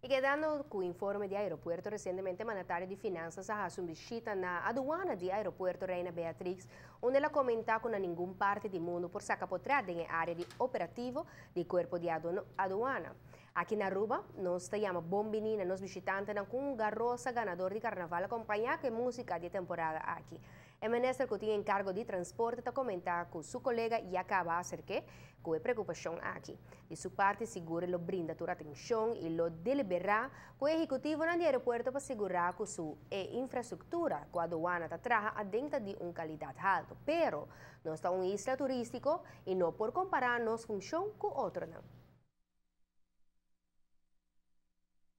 Quedando com o informe de aeroporto, recentemente, o mandatário de Finanças a uma visita na aduana de aeroporto Reina Beatriz, onde ela comenta que nenhuma parte do mundo por sacar potrada em área de operativo do corpo de aduana. Aqui na Aruba, nós temos bombinina, nos visitantes com um garrosa ganador de carnaval acompanhar com música de temporada aqui. O ministro que tinha encargo de transporte está comentar com seu colega e acaba acerca com a preocupação aqui. De sua parte, segura lo brinda toda atenção e lo deliberar com o executivo no aeroporto para segurar que sua infraestrutura com a aduana está traja dentro de uma qualidade alta. Pero, nós estamos uma isla turística e não por comparar nossa função com outra não.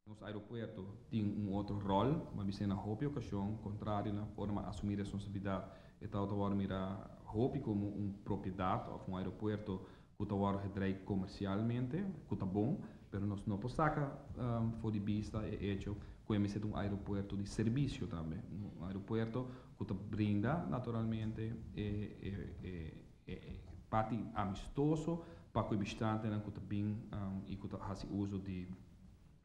Nos aeroportos tem outro rol, mas na outra ocasião, contrário, na forma de assumir responsabilidade, e tal agora mira roupa como propriedade ou aeroporto que está agora comercialmente, que está bom, mas nós não podemos sacar fora de vista é hecho que é aeroporto de serviço também, aeroporto que está brinda naturalmente parte amistoso para que o visitante que está bem e que faz uso de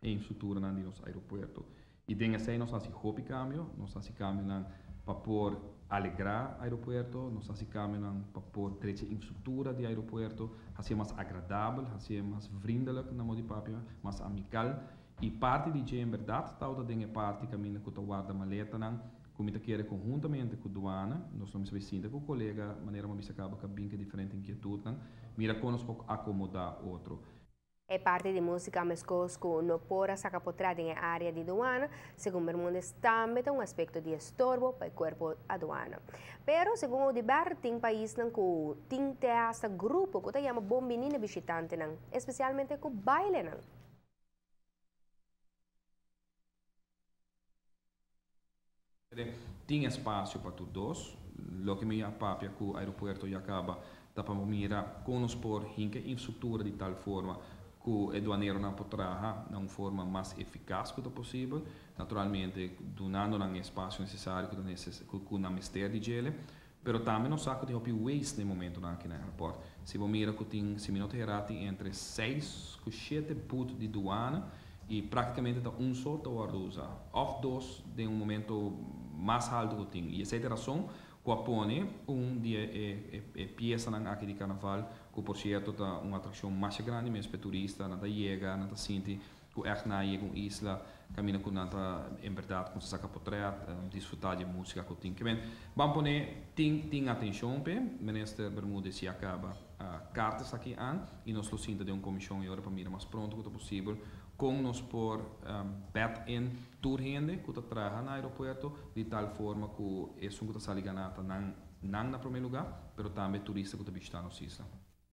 infraestrutura no nosso aeroporto. E dengue assim nós fazemos roupa câmbio, nós fazemos câmbio para por alegrar o aeroporto, nós fazemos câmbio para por trazer infraestrutura do aeroporto, fazer mais agradável, fazer mais vriendelijk na modo papel, mais amical. E parte de em verdade está dengue parte caminho que guarda maleta não, como está querer conjuntamente com a aduana, nós somos vecinos com o colega, maneira como acaba com bem diferente inquietude não, mira como nós podemos acomodar outro. É parte de música mescos que não pode sacar potrada em área de aduana, segundo Bermúdez também tem aspecto de estorbo para o corpo aduana. Pero, segundo o debate, tem país que tem esse grupo que chama bom menino visitante, especialmente com baile. Tem espaço para todos, lo que me apapia que o aeroporto já acaba da para mirar com nos por infraestrutura de tal forma que o aduaneiro não poderá de uma forma mais eficaz que possível, naturalmente donando o espaço necessário que na mistério de gele, mas também não sabe que tem o waste no momento aqui no aeroporto. Se você mira que tem se minuto entre 6 e 7 pontos de aduana e praticamente só hora usar, ou dois de momento mais alto que tem. E essa é a razão que apone dia peça aqui de carnaval, que por certo é uma atração mais grande, mas para turista, nada chega, nada sente, que echt na chega uma isla, caminha com nada, em verdade, com saca potret, desfrutar de música que tem. Vamos tem atenção, ministro Bermúdez se acaba cartas aqui e nós lo sinta de uma comissão e para mirar mais pronto que possível, com nos por bet-in turhende que trabalha no aeroporto de tal forma que é um que está saliganata não na primeiro lugar, mas também turista que está visitando a isla.